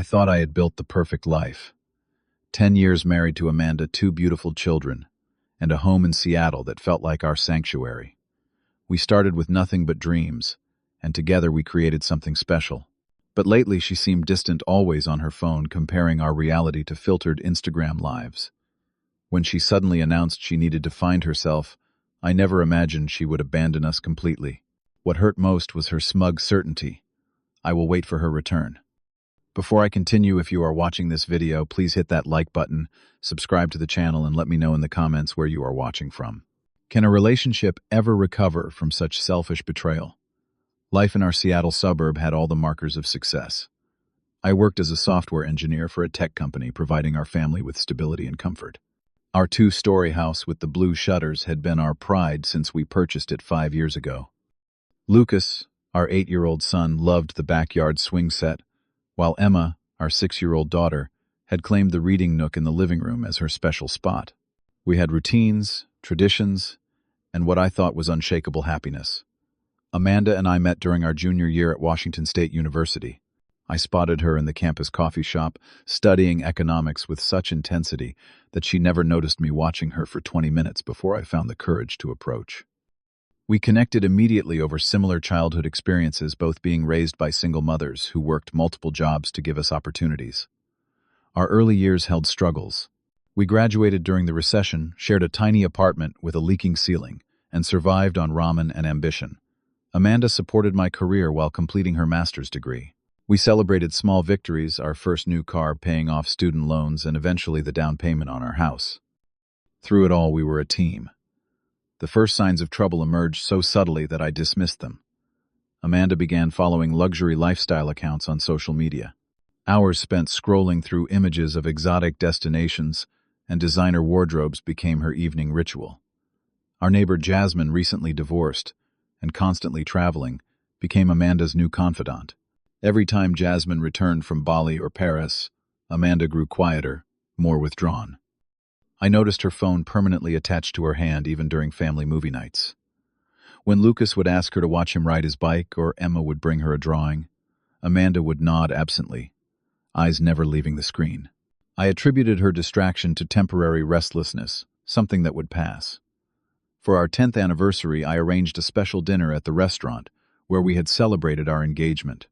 I thought I had built the perfect life. 10 years married to Amanda, 2 beautiful children, and a home in Seattle that felt like our sanctuary. We started with nothing but dreams, and together we created something special. But lately she seemed distant, always on her phone, comparing our reality to filtered Instagram lives. When she suddenly announced she needed to find herself, I never imagined she would abandon us completely. What hurt most was her smug certainty. I will wait for her return. Before I continue, if you are watching this video, please hit that like button, subscribe to the channel, and let me know in the comments where you are watching from. Can a relationship ever recover from such selfish betrayal? Life in our Seattle suburb had all the markers of success. I worked as a software engineer for a tech company, providing our family with stability and comfort. Our 2-story house with the blue shutters had been our pride since we purchased it 5 years ago. Lucas, our 8-year-old son, loved the backyard swing set, while Emma, our 6-year-old daughter, had claimed the reading nook in the living room as her special spot. We had routines, traditions, and what I thought was unshakable happiness. Amanda and I met during our junior year at Washington State University. I spotted her in the campus coffee shop, studying economics with such intensity that she never noticed me watching her for 20 minutes before I found the courage to approach. We connected immediately over similar childhood experiences, both being raised by single mothers who worked multiple jobs to give us opportunities. Our early years held struggles. We graduated during the recession, shared a tiny apartment with a leaking ceiling, and survived on ramen and ambition. Amanda supported my career while completing her master's degree. We celebrated small victories, our first new car, paying off student loans, and eventually the down payment on our house. Through it all, we were a team. The first signs of trouble emerged so subtly that I dismissed them. Amanda began following luxury lifestyle accounts on social media. Hours spent scrolling through images of exotic destinations and designer wardrobes became her evening ritual. Our neighbor Jasmine, recently divorced and constantly traveling, became Amanda's new confidant. Every time Jasmine returned from Bali or Paris, Amanda grew quieter, more withdrawn. I noticed her phone permanently attached to her hand even during family movie nights. When Lucas would ask her to watch him ride his bike or Emma would bring her a drawing, Amanda would nod absently, eyes never leaving the screen. I attributed her distraction to temporary restlessness, something that would pass. For our 10th anniversary, I arranged a special dinner at the restaurant where we had celebrated our engagement.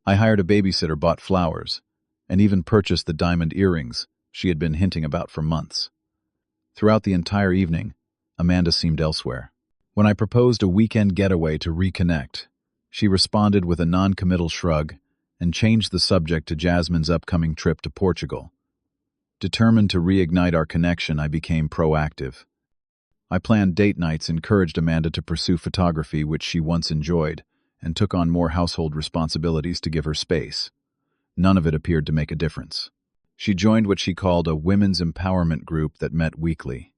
I hired a babysitter, bought flowers, and even purchased the diamond earrings she had been hinting about for months. Throughout the entire evening, Amanda seemed elsewhere. When I proposed a weekend getaway to reconnect, she responded with a non-committal shrug and changed the subject to Jasmine's upcoming trip to Portugal. Determined to reignite our connection, I became proactive. I planned date nights, encouraged Amanda to pursue photography, which she once enjoyed, and took on more household responsibilities to give her space. None of it appeared to make a difference. She joined what she called a women's empowerment group that met weekly.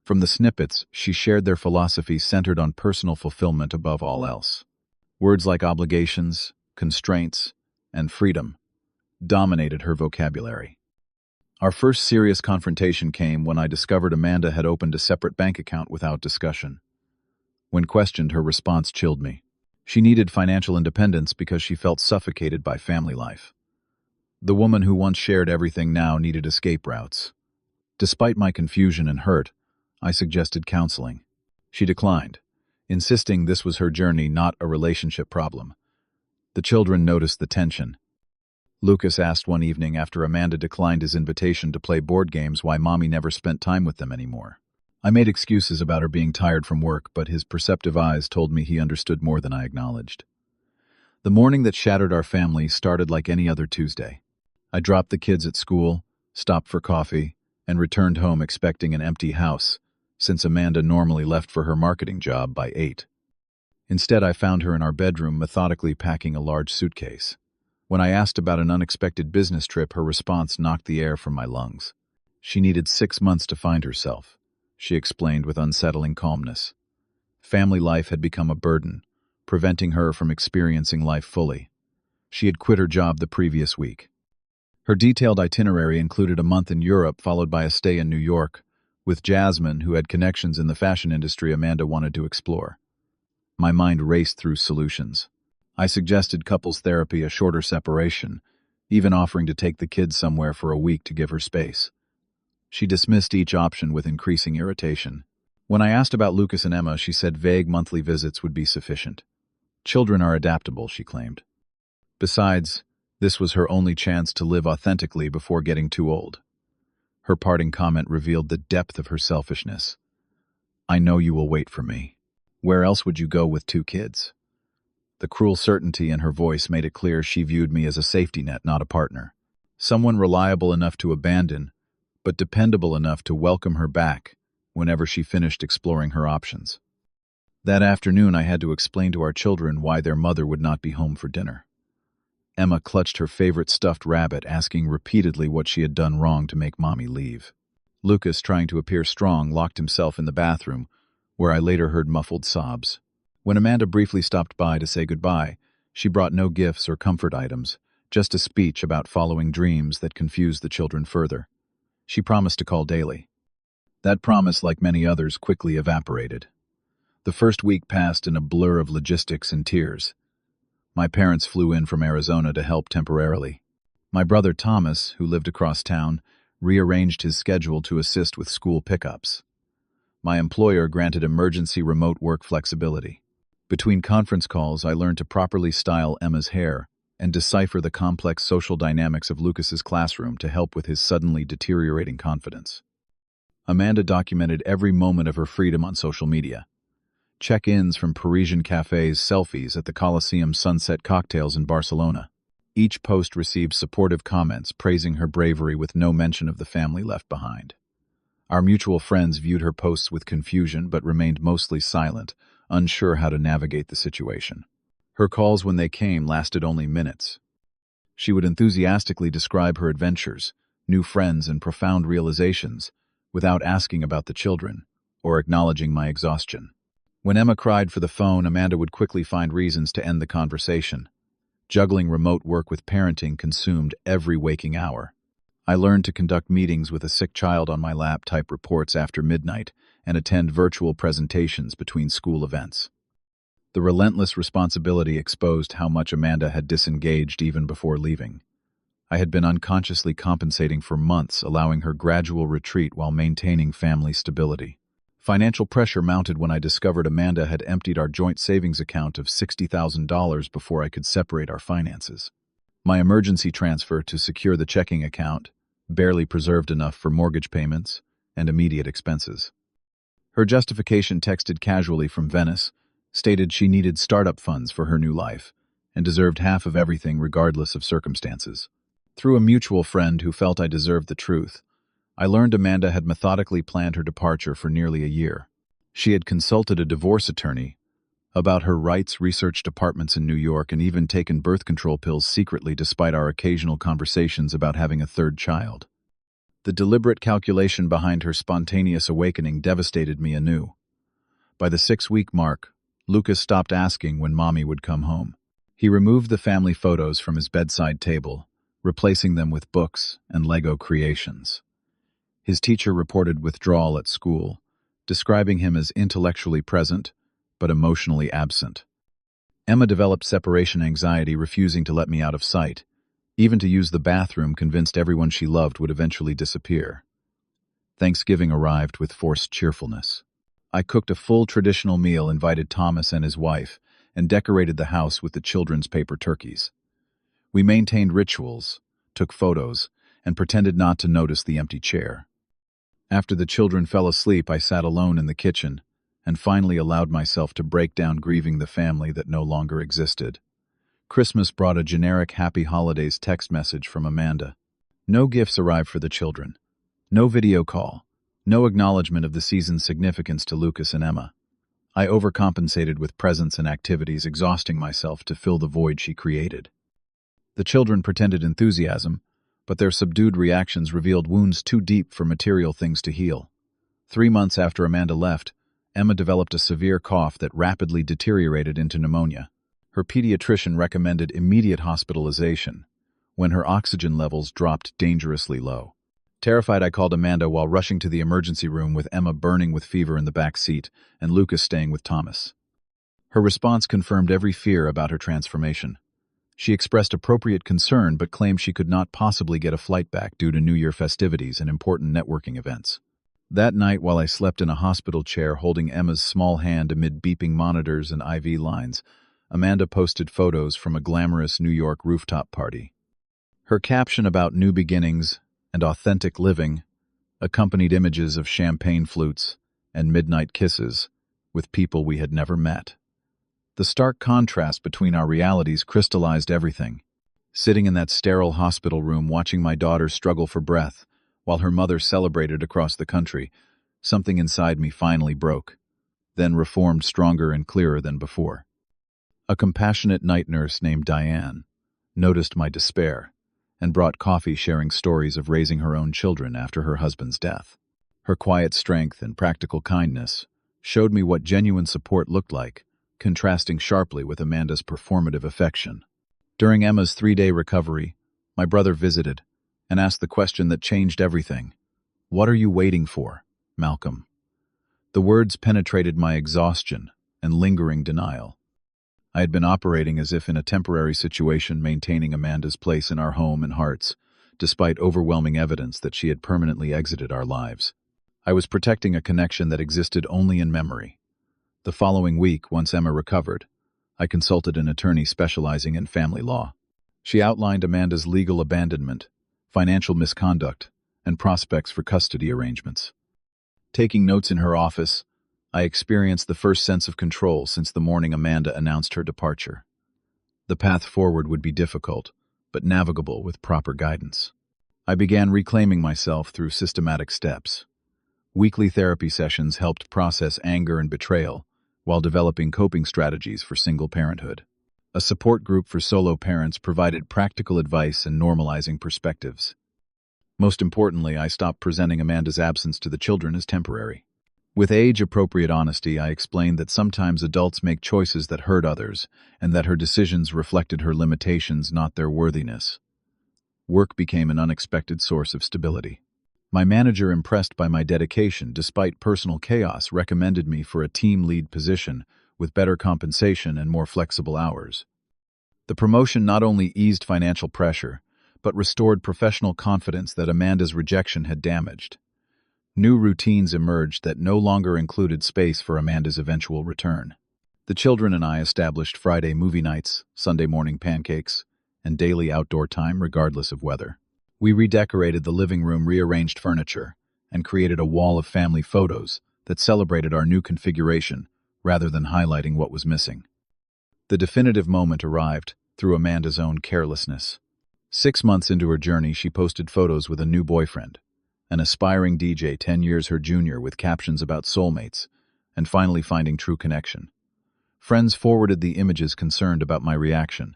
From the snippets, she shared their philosophy centered on personal fulfillment above all else. Words like obligations, constraints, and freedom dominated her vocabulary. Our first serious confrontation came when I discovered Amanda had opened a separate bank account without discussion. When questioned, her response chilled me. She needed financial independence because she felt suffocated by family life. The woman who once shared everything now needed escape routes. Despite my confusion and hurt, I suggested counseling. She declined, insisting this was her journey, not a relationship problem. The children noticed the tension. Lucas asked one evening after Amanda declined his invitation to play board games why Mommy never spent time with them anymore. I made excuses about her being tired from work, but his perceptive eyes told me he understood more than I acknowledged. The morning that shattered our family started like any other Tuesday. I dropped the kids at school, stopped for coffee, and returned home expecting an empty house, since Amanda normally left for her marketing job by 8. Instead, I found her in our bedroom methodically packing a large suitcase. When I asked about an unexpected business trip, her response knocked the air from my lungs. She needed 6 months to find herself, she explained with unsettling calmness. Family life had become a burden, preventing her from experiencing life fully. She had quit her job the previous week. Her detailed itinerary included a month in Europe followed by a stay in New York, with Jasmine, who had connections in the fashion industry Amanda wanted to explore. My mind raced through solutions. I suggested couples therapy, a shorter separation, even offering to take the kids somewhere for a week to give her space. She dismissed each option with increasing irritation. When I asked about Lucas and Emma, she said vague monthly visits would be sufficient. Children are adaptable, she claimed. Besides, this was her only chance to live authentically before getting too old. Her parting comment revealed the depth of her selfishness. I know you will wait for me. Where else would you go with 2 kids? The cruel certainty in her voice made it clear she viewed me as a safety net, not a partner. Someone reliable enough to abandon, but dependable enough to welcome her back whenever she finished exploring her options. That afternoon, I had to explain to our children why their mother would not be home for dinner. Emma clutched her favorite stuffed rabbit, asking repeatedly what she had done wrong to make Mommy leave. Lucas, trying to appear strong, locked himself in the bathroom, where I later heard muffled sobs. When Amanda briefly stopped by to say goodbye, she brought no gifts or comfort items, just a speech about following dreams that confused the children further. She promised to call daily. That promise, like many others, quickly evaporated. The first week passed in a blur of logistics and tears. My parents flew in from Arizona to help temporarily. My brother Thomas, who lived across town, rearranged his schedule to assist with school pickups. My employer granted emergency remote work flexibility. Between conference calls, I learned to properly style Emma's hair and decipher the complex social dynamics of Lucas's classroom to help with his suddenly deteriorating confidence. Amanda documented every moment of her freedom on social media. Check-ins from Parisian cafes, selfies at the Colosseum sunset cocktails in Barcelona. Each post received supportive comments praising her bravery with no mention of the family left behind. Our mutual friends viewed her posts with confusion but remained mostly silent, unsure how to navigate the situation. Her calls, when they came, lasted only minutes. She would enthusiastically describe her adventures, new friends, and profound realizations, without asking about the children or acknowledging my exhaustion. When Emma cried for the phone, Amanda would quickly find reasons to end the conversation. Juggling remote work with parenting consumed every waking hour. I learned to conduct meetings with a sick child on my lap, type reports after midnight, and attend virtual presentations between school events. The relentless responsibility exposed how much Amanda had disengaged even before leaving. I had been unconsciously compensating for months, allowing her gradual retreat while maintaining family stability. Financial pressure mounted when I discovered Amanda had emptied our joint savings account of $60,000 before I could separate our finances. My emergency transfer to secure the checking account barely preserved enough for mortgage payments and immediate expenses. Her justification, texted casually from Venice, stated she needed startup funds for her new life and deserved half of everything regardless of circumstances. Through a mutual friend who felt I deserved the truth, I learned Amanda had methodically planned her departure for nearly a year. She had consulted a divorce attorney about her rights, researched apartments in New York, and even taken birth control pills secretly despite our occasional conversations about having a 3rd child. The deliberate calculation behind her spontaneous awakening devastated me anew. By the 6-week mark, Lucas stopped asking when Mommy would come home. He removed the family photos from his bedside table, replacing them with books and Lego creations. His teacher reported withdrawal at school, describing him as intellectually present but emotionally absent. Emma developed separation anxiety, refusing to let me out of sight. Even to use the bathroom, convinced everyone she loved would eventually disappear. Thanksgiving arrived with forced cheerfulness. I cooked a full traditional meal, invited Thomas and his wife, and decorated the house with the children's paper turkeys. We maintained rituals, took photos, and pretended not to notice the empty chair. After the children fell asleep, I sat alone in the kitchen and finally allowed myself to break down, grieving the family that no longer existed. Christmas brought a generic Happy Holidays text message from Amanda. No gifts arrived for the children. No video call. No acknowledgement of the season's significance to Lucas and Emma. I overcompensated with presents and activities, exhausting myself to fill the void she created. The children pretended enthusiasm, but their subdued reactions revealed wounds too deep for material things to heal. 3 months after Amanda left, Emma developed a severe cough that rapidly deteriorated into pneumonia. Her pediatrician recommended immediate hospitalization when her oxygen levels dropped dangerously low. Terrified, I called Amanda while rushing to the emergency room, with Emma burning with fever in the back seat and Lucas staying with Thomas. Her response confirmed every fear about her transformation. She expressed appropriate concern but claimed she could not possibly get a flight back due to New Year festivities and important networking events. That night, while I slept in a hospital chair holding Emma's small hand amid beeping monitors and IV lines, Amanda posted photos from a glamorous New York rooftop party. Her caption about new beginnings and authentic living accompanied images of champagne flutes and midnight kisses with people we had never met. The stark contrast between our realities crystallized everything. Sitting in that sterile hospital room watching my daughter struggle for breath while her mother celebrated across the country, something inside me finally broke, then reformed stronger and clearer than before. A compassionate night nurse named Diane noticed my despair and brought coffee, sharing stories of raising her own children after her husband's death. Her quiet strength and practical kindness showed me what genuine support looked like, contrasting sharply with Amanda's performative affection. During Emma's 3-day recovery, my brother visited and asked the question that changed everything. "What are you waiting for, Malcolm?" The words penetrated my exhaustion and lingering denial. I had been operating as if in a temporary situation, maintaining Amanda's place in our home and hearts, despite overwhelming evidence that she had permanently exited our lives. I was protecting a connection that existed only in memory. The following week, once Emma recovered, I consulted an attorney specializing in family law. She outlined Amanda's legal abandonment, financial misconduct, and prospects for custody arrangements. Taking notes in her office, I experienced the first sense of control since the morning Amanda announced her departure. The path forward would be difficult, but navigable with proper guidance. I began reclaiming myself through systematic steps. Weekly therapy sessions helped process anger and betrayal, while developing coping strategies for single parenthood. A support group for solo parents provided practical advice and normalizing perspectives. Most importantly, I stopped presenting Amanda's absence to the children as temporary. With age-appropriate honesty, I explained that sometimes adults make choices that hurt others, and that her decisions reflected her limitations, not their worthiness. Work became an unexpected source of stability. My manager, impressed by my dedication despite personal chaos, recommended me for a team lead position with better compensation and more flexible hours. The promotion not only eased financial pressure, but restored professional confidence that Amanda's rejection had damaged. New routines emerged that no longer included space for Amanda's eventual return. The children and I established Friday movie nights, Sunday morning pancakes, and daily outdoor time regardless of weather. We redecorated the living room, rearranged furniture, and created a wall of family photos that celebrated our new configuration rather than highlighting what was missing. The definitive moment arrived through Amanda's own carelessness. 6 months into her journey, she posted photos with a new boyfriend, an aspiring DJ 10 years her junior, with captions about soulmates and finally finding true connection. Friends forwarded the images concerned about my reaction.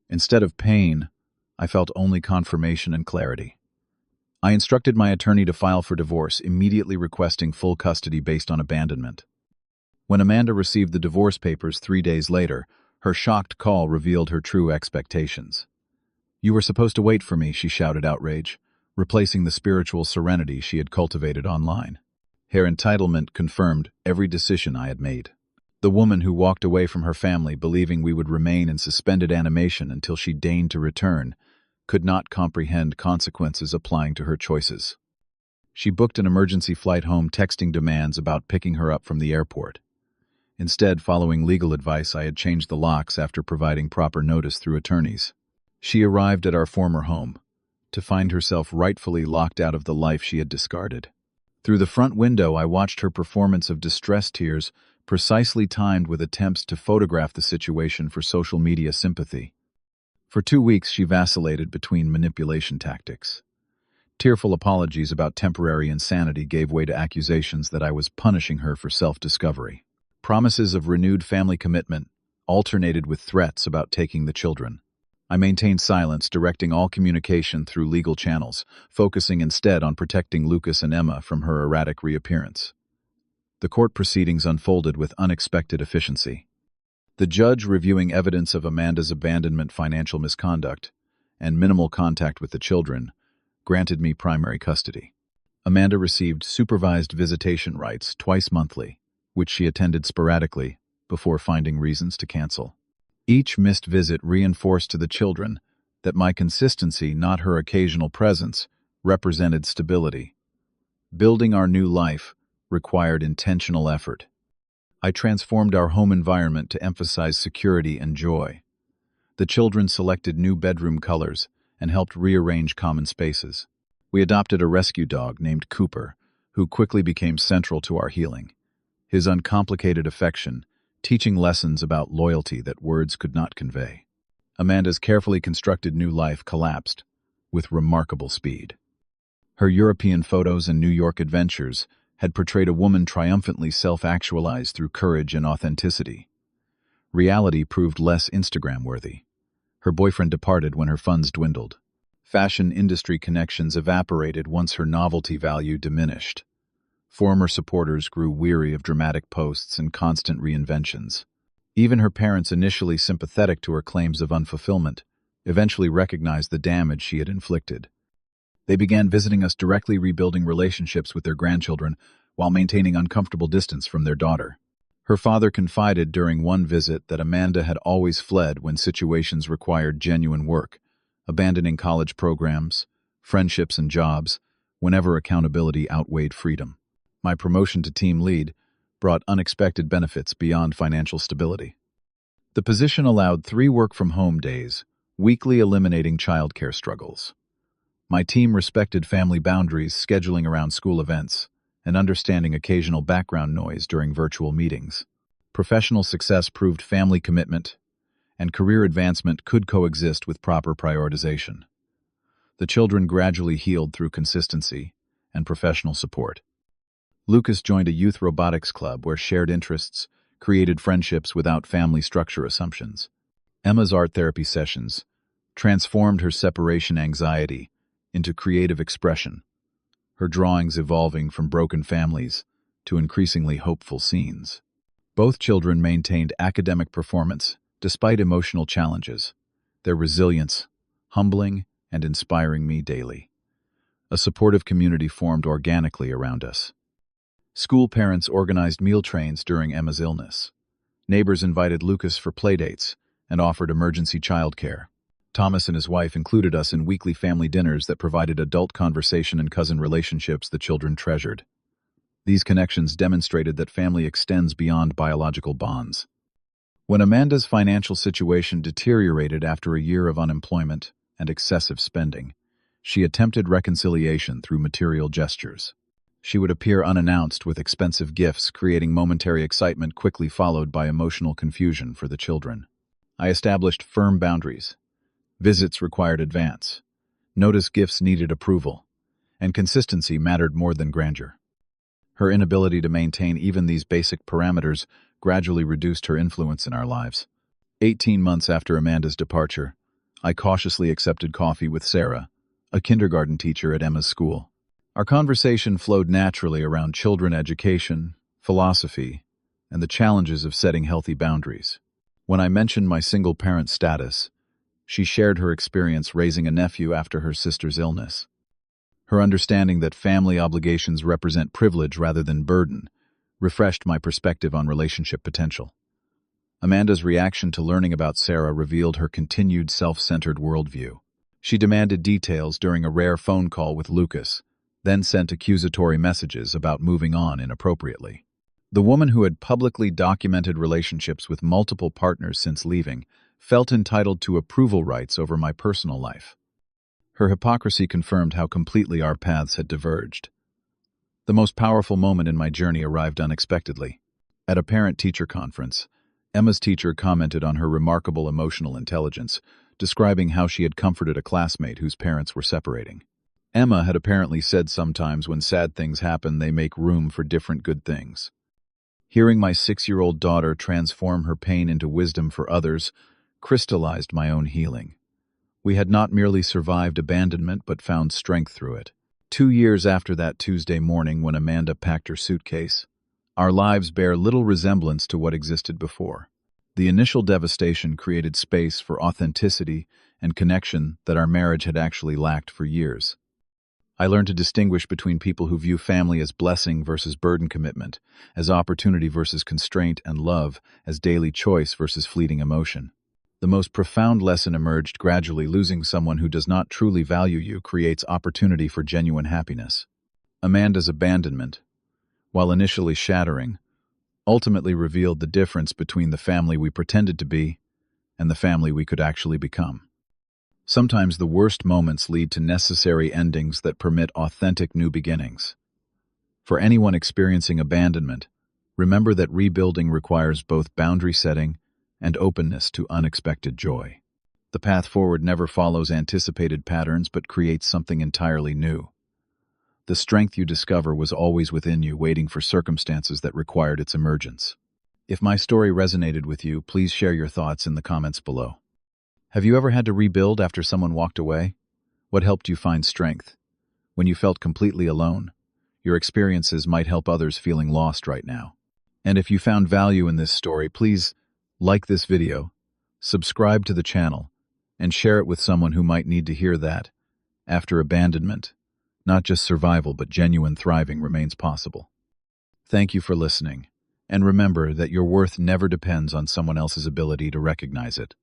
Instead of pain, I felt only confirmation and clarity. I instructed my attorney to file for divorce, immediately requesting full custody based on abandonment. When Amanda received the divorce papers 3 days later, her shocked call revealed her true expectations. "You were supposed to wait for me," she shouted, outrage, replacing the spiritual serenity she had cultivated online. Her entitlement confirmed every decision I had made. The woman who walked away from her family believing we would remain in suspended animation until she deigned to return could not comprehend consequences applying to her choices. She booked an emergency flight home, texting demands about picking her up from the airport. Instead, following legal advice, I had changed the locks after providing proper notice through attorneys. She arrived at our former home, to find herself rightfully locked out of the life she had discarded. Through the front window, I watched her performance of distress tears, precisely timed with attempts to photograph the situation for social media sympathy. For 2 weeks, she vacillated between manipulation tactics. Tearful apologies about temporary insanity gave way to accusations that I was punishing her for self-discovery. Promises of renewed family commitment alternated with threats about taking the children. I maintained silence, directing all communication through legal channels, focusing instead on protecting Lucas and Emma from her erratic reappearance. The court proceedings unfolded with unexpected efficiency. The judge, reviewing evidence of Amanda's abandonment, financial misconduct, and minimal contact with the children, granted me primary custody. Amanda received supervised visitation rights twice monthly, which she attended sporadically before finding reasons to cancel. Each missed visit reinforced to the children that my consistency, not her occasional presence, represented stability. Building our new life required intentional effort. I transformed our home environment to emphasize security and joy. The children selected new bedroom colors and helped rearrange common spaces. We adopted a rescue dog named Cooper, who quickly became central to our healing. His uncomplicated affection, teaching lessons about loyalty that words could not convey. Amanda's carefully constructed new life collapsed with remarkable speed. Her European photos and New York adventures had portrayed a woman triumphantly self-actualized through courage and authenticity. Reality proved less Instagram-worthy. Her boyfriend departed when her funds dwindled. Fashion industry connections evaporated once her novelty value diminished. Former supporters grew weary of dramatic posts and constant reinventions. Even her parents, initially sympathetic to her claims of unfulfillment, eventually recognized the damage she had inflicted. They began visiting us directly, rebuilding relationships with their grandchildren while maintaining uncomfortable distance from their daughter. Her father confided during one visit that Amanda had always fled when situations required genuine work, abandoning college programs, friendships, and jobs whenever accountability outweighed freedom. My promotion to team lead brought unexpected benefits beyond financial stability. The position allowed 3 work-from-home days, weekly, eliminating childcare struggles. My team respected family boundaries, scheduling around school events, and understanding occasional background noise during virtual meetings. Professional success proved family commitment, and career advancement could coexist with proper prioritization. The children gradually healed through consistency and professional support. Lucas joined a youth robotics club where shared interests created friendships without family structure assumptions. Emma's art therapy sessions transformed her separation anxiety into creative expression, her drawings evolving from broken families to increasingly hopeful scenes. Both children maintained academic performance despite emotional challenges, their resilience humbling and inspiring me daily. A supportive community formed organically around us. School parents organized meal trains during Emma's illness. Neighbors invited Lucas for playdates and offered emergency childcare. Thomas and his wife included us in weekly family dinners that provided adult conversation and cousin relationships the children treasured. These connections demonstrated that family extends beyond biological bonds. When Amanda's financial situation deteriorated after a year of unemployment and excessive spending, she attempted reconciliation through material gestures. She would appear unannounced with expensive gifts, creating momentary excitement quickly followed by emotional confusion for the children. I established firm boundaries. Visits required advance. Notice gifts needed approval. And consistency mattered more than grandeur. Her inability to maintain even these basic parameters gradually reduced her influence in our lives. 18 months after Amanda's departure, I cautiously accepted coffee with Sarah, a kindergarten teacher at Emma's school. Our conversation flowed naturally around children education, philosophy, and the challenges of setting healthy boundaries. When I mentioned my single-parent status, she shared her experience raising a nephew after her sister's illness. Her understanding that family obligations represent privilege rather than burden refreshed my perspective on relationship potential. Amanda's reaction to learning about Sarah revealed her continued self-centered worldview. She demanded details during a rare phone call with Lucas, then sent accusatory messages about moving on inappropriately. The woman, who had publicly documented relationships with multiple partners since leaving, felt entitled to approval rights over my personal life. Her hypocrisy confirmed how completely our paths had diverged. The most powerful moment in my journey arrived unexpectedly. At a parent-teacher conference, Emma's teacher commented on her remarkable emotional intelligence, describing how she had comforted a classmate whose parents were separating. Emma had apparently said sometimes when sad things happen, they make room for different good things. Hearing my 6-year-old daughter transform her pain into wisdom for others crystallized my own healing. We had not merely survived abandonment but found strength through it. 2 years after that Tuesday morning when Amanda packed her suitcase, our lives bear little resemblance to what existed before. The initial devastation created space for authenticity and connection that our marriage had actually lacked for years. I learned to distinguish between people who view family as blessing versus burden, commitment as opportunity versus constraint, and love as daily choice versus fleeting emotion. The most profound lesson emerged gradually: losing someone who does not truly value you creates opportunity for genuine happiness. Amanda's abandonment, while initially shattering, ultimately revealed the difference between the family we pretended to be and the family we could actually become. Sometimes the worst moments lead to necessary endings that permit authentic new beginnings. For anyone experiencing abandonment, remember that rebuilding requires both boundary setting and openness to unexpected joy. The path forward never follows anticipated patterns but creates something entirely new. The strength you discover was always within you, waiting for circumstances that required its emergence. If my story resonated with you, please share your thoughts in the comments below. Have you ever had to rebuild after someone walked away? What helped you find strength? When you felt completely alone, your experiences might help others feeling lost right now. And if you found value in this story, please like this video, subscribe to the channel, and share it with someone who might need to hear that, after abandonment, not just survival but genuine thriving remains possible. Thank you for listening, and remember that your worth never depends on someone else's ability to recognize it.